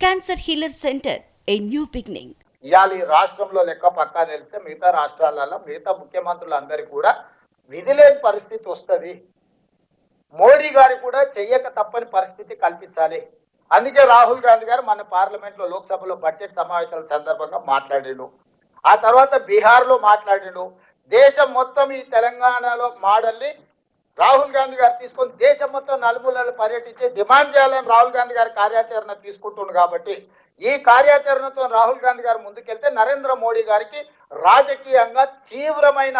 Cancer healer centre a new beginning. ఇవాళ ఈ రాష్ట్రంలో లెక్క పక్కా తెలిస్తే మిగతా రాష్ట్రాలలో మిగతా ముఖ్యమంత్రులందరికీ కూడా విధి లేని పరిస్థితి వస్తుంది. మోడీ గారు కూడా చెయ్యక తప్పని పరిస్థితి కల్పించాలి. అందుకే రాహుల్ గాంధీ గారు మన పార్లమెంట్లో లోక్సభలో బడ్జెట్ సమావేశాల సందర్భంగా మాట్లాడిండు. ఆ తర్వాత బీహార్లో మాట్లాడిండు. దేశం మొత్తం ఈ తెలంగాణలో మోడల్ని రాహుల్ గాంధీ గారు తీసుకొని దేశం మొత్తం నలుమూలలు పర్యటించి డిమాండ్ చేయాలని రాహుల్ గాంధీ గారి కార్యాచరణ తీసుకుంటుంది. కాబట్టి ఈ కార్యాచరణతో రాహుల్ గాంధీ గారు ముందుకెళ్తే నరేంద్ర మోడీ గారికి రాజకీయంగా తీవ్రమైన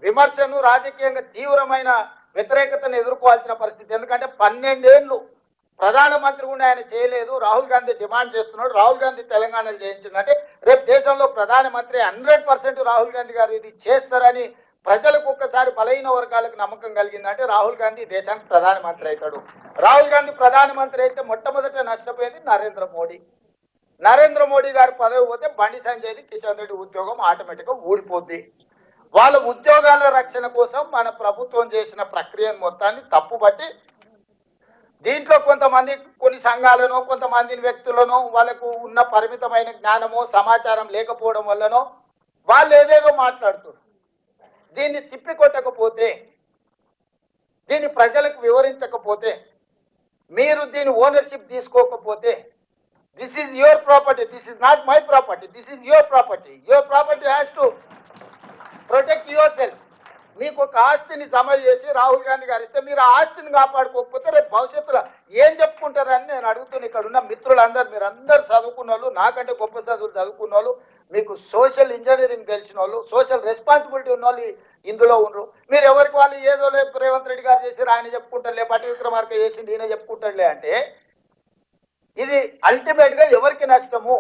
విమర్శను, రాజకీయంగా తీవ్రమైన వ్యతిరేకతను ఎదుర్కోవాల్సిన పరిస్థితి. ఎందుకంటే 12 ఏళ్ళు ప్రధానమంత్రి కూడా ఆయన చేయలేదు. రాహుల్ గాంధీ డిమాండ్ చేస్తున్నాడు. రాహుల్ గాంధీ తెలంగాణలో చేయించిందంటే రేపు దేశంలో ప్రధానమంత్రి 100% రాహుల్ గాంధీ గారు ఇది చేస్తారని ప్రజలకు ఒక్కసారి బలహీన వర్గాలకు నమ్మకం కలిగిందంటే రాహుల్ గాంధీ దేశానికి ప్రధానమంత్రి అవుతాడు. రాహుల్ గాంధీ ప్రధానమంత్రి అయితే మొట్టమొదట నష్టపోయేది నరేంద్ర మోడీ. నరేంద్ర మోడీ గారి పదవి పోతే బండి సంజయ్ది, కిషన్ రెడ్డి ఉద్యోగం ఆటోమేటిక్గా ఊడిపోద్ది. వాళ్ళ ఉద్యోగాల రక్షణ కోసం మన ప్రభుత్వం చేసిన ప్రక్రియను మొత్తాన్ని తప్పుబట్టి దీంట్లో కొంతమంది కొన్ని సంఘాలను, కొంతమంది వ్యక్తులను వాళ్ళకు ఉన్న పరిమితమైన జ్ఞానమో సమాచారం లేకపోవడం వల్లనో వాళ్ళు ఏదేదో మాట్లాడుతున్నారు. దీన్ని తిప్పికొట్టకపోతే, దీన్ని ప్రజలకు వివరించకపోతే, మీరు దీని ఓనర్షిప్ తీసుకోకపోతే, this is your property, this is not my property, this is your property, your property has to protect your self. మీకు ఒక ఆస్తిని జమ చేసి రాహుల్ గాంధీ గారు ఇస్తే మీరు ఆ ఆస్తిని కాపాడుకోకపోతే రేపు భవిష్యత్తులో ఏం చెప్పుకుంటారని నేను అడుగుతున్నా. ఇక్కడ ఉన్న మిత్రులందరూ, మీరు అందరు చదువుకున్న వాళ్ళు, నాకంటే గొప్ప చదువులు చదువుకున్న వాళ్ళు, మీకు సోషల్ ఇంజనీరింగ్ తెలిసిన వాళ్ళు, సోషల్ రెస్పాన్సిబిలిటీ ఉన్న వాళ్ళు ఇందులో ఉండరు. మీరు ఎవరికి వాళ్ళు ఏదో లేదు రేవంత్ రెడ్డి గారు చేసి ఆయన చెప్పుకుంటారులే, పట్టి విక్రమార్క చేసిండు ఈయన చెప్పుకుంటారులే అంటే ఇది అల్టిమేట్ గా ఎవరికి నష్టము?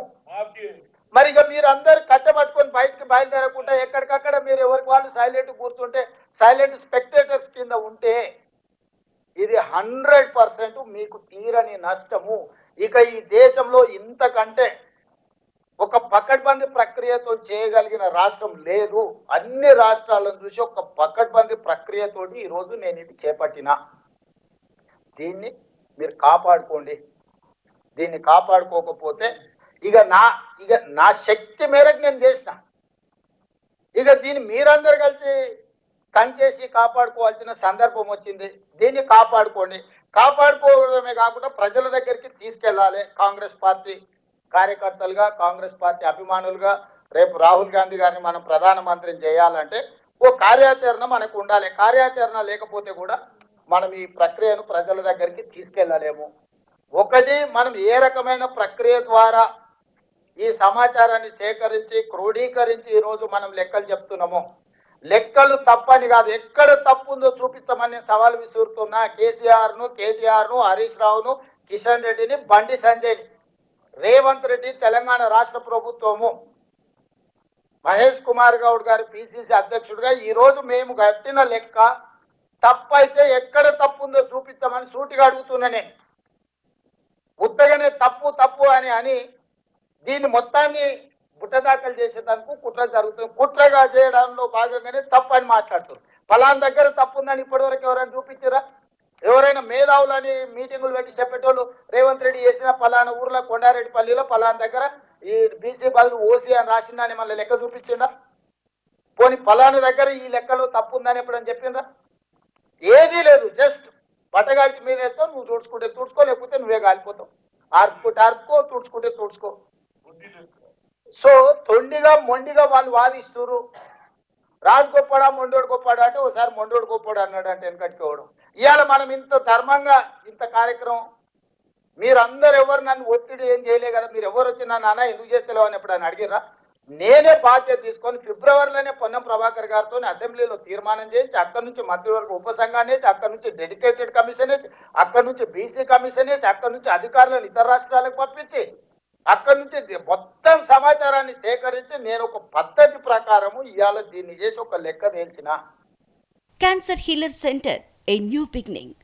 మరి ఇక మీరు అందరు కట్టబట్టుకొని బయటకు బయలుదేరకుండా ఎక్కడికక్కడ మీరు ఎవరికి వాళ్ళు సైలెంట్ కూర్చుంటే, సైలెంట్ స్పెక్టేటర్స్ కింద ఉంటే ఇది 100% మీకు తీరని నష్టము. ఇక ఈ దేశంలో ఇంతకంటే ఒక పకడ్బందీ ప్రక్రియతో చేయగలిగిన రాష్ట్రం లేదు. అన్ని రాష్ట్రాలను చూసి ఒక పకడ్బందీ ప్రక్రియతోటి ఈరోజు నేను ఇది చేపట్టిన. దీన్ని మీరు కాపాడుకోండి. దీన్ని కాపాడుకోకపోతే ఇక నా శక్తి మేరకు నేను చేసిన. ఇక దీన్ని మీరందరూ కలిసి కంచేసి కాపాడుకోవాల్సిన సందర్భం వచ్చింది. దీన్ని కాపాడుకోండి. కాపాడుకోవడమే కాకుండా ప్రజల దగ్గరికి తీసుకెళ్ళాలి. కాంగ్రెస్ పార్టీ కార్యకర్తలుగా, కాంగ్రెస్ పార్టీ అభిమానులుగా రేపు రాహుల్ గాంధీ గారిని మనం ప్రధానమంత్రిని చేయాలంటే ఓ కార్యాచరణ మనకు ఉండాలి. కార్యాచరణ లేకపోతే కూడా మనం ఈ ప్రక్రియను ప్రజల దగ్గరికి తీసుకెళ్ళలేము. ఒకటి, మనం ఏ రకమైన ప్రక్రియ ద్వారా ఈ సమాచారాన్ని సేకరించి క్రోడీకరించి ఈరోజు మనం లెక్కలు చెప్తున్నామో, లెక్కలు తప్పని కాదు, ఎక్కడ తప్పు ఉందో చూపించమని సవాల్ విసురుతున్నా కేసీఆర్ను, కేటీఆర్ను, హరీష్ రావును, కిషన్ రెడ్డిని, బండి సంజయ్ని, రేవంత్ రెడ్డి, తెలంగాణ రాష్ట్ర ప్రభుత్వము, మహేష్ కుమార్ గౌడ్ గారి పిసిసి అధ్యక్షుడిగా ఈరోజు మేము కట్టిన లెక్క తప్పైతే ఎక్కడ తప్పు ఉందో చూపించమని సూటిగా అడుగుతున్నా. నేను ఉత్తగానే తప్పు తప్పు అని దీన్ని మొత్తాన్ని బుట్టదాఖలు చేసేదానికి కుట్ర జరుగుతుంది. కుట్రగా చేయడంలో భాగంగానే తప్పు అని మాట్లాడుతారు. ఫలానా దగ్గర తప్పు ఉందని ఇప్పటివరకు ఎవరైనా చూపించారా? ఎవరైనా మేధావులని మీటింగులు పెట్టి చెప్పేటోళ్ళు రేవంత్ రెడ్డి చేసిన ఫలానా ఊర్లో కొండారెడ్డిపల్లిలో ఫలానా దగ్గర ఈ బీసీ బదులు ఓసీ అని రాసిందని మళ్ళీ లెక్క చూపించిందా? పోనీ ఫలానా దగ్గర ఈ లెక్కలో తప్పు ఉందని ఎప్పుడని చెప్పిందా? ఏదీ లేదు. జస్ట్ బట్టగాల్చి మీద వేస్తావు, నువ్వు తుడుచుకుంటే తుడుచుకో, లేకపోతే నువ్వే కాలిపోతావు. ఆర్పుకుంటే ఆర్పుకో, తుడుచుకుంటే తుడుచుకో. సో తొండిగా మొండిగా వాళ్ళు వాదిస్తున్నారు. రాజు గొప్పడా మొండోడు గొప్పడా అంటే ఒకసారి మొండోడు గొప్పడు అన్నాడు అంటే వెనకట్టుకోవడం. ఇవాళ మనం ఇంత ధర్మంగా ఇంత కార్యక్రమం మీరందరూ ఎవరు నన్ను ఒత్తిడి ఏం చేయలే కదా, మీరు ఎవరు వచ్చి నన్ను అన్న ఎందుకు చేస్తలేవు అని ఎప్పుడైనా అడిగిరా? నేనే బాధ్యత తీసుకొని ఫిబ్రవరిలోనే పొన్నం ప్రభాకర్ గారితో అసెంబ్లీలో తీర్మానం చేయించి అక్కడి నుంచి మంత్రివర్గ ఉపసంఘాన్ని వేసి, అక్కడి నుంచి డెడికేటెడ్ కమిషన్ వేసి, అక్కడి నుంచి బీసీ కమిషన్ వేసి, అక్కడి నుంచి అధికారులను ఇతర రాష్ట్రాలకు పంపించి అక్కడి నుంచి మొత్తం సమాచారాన్ని సేకరించి నేను ఒక పద్ధతి ప్రకారము ఇవాళ దీన్ని చేసి ఒక లెక్క తేల్చిన. Cancer healer centre a new beginning.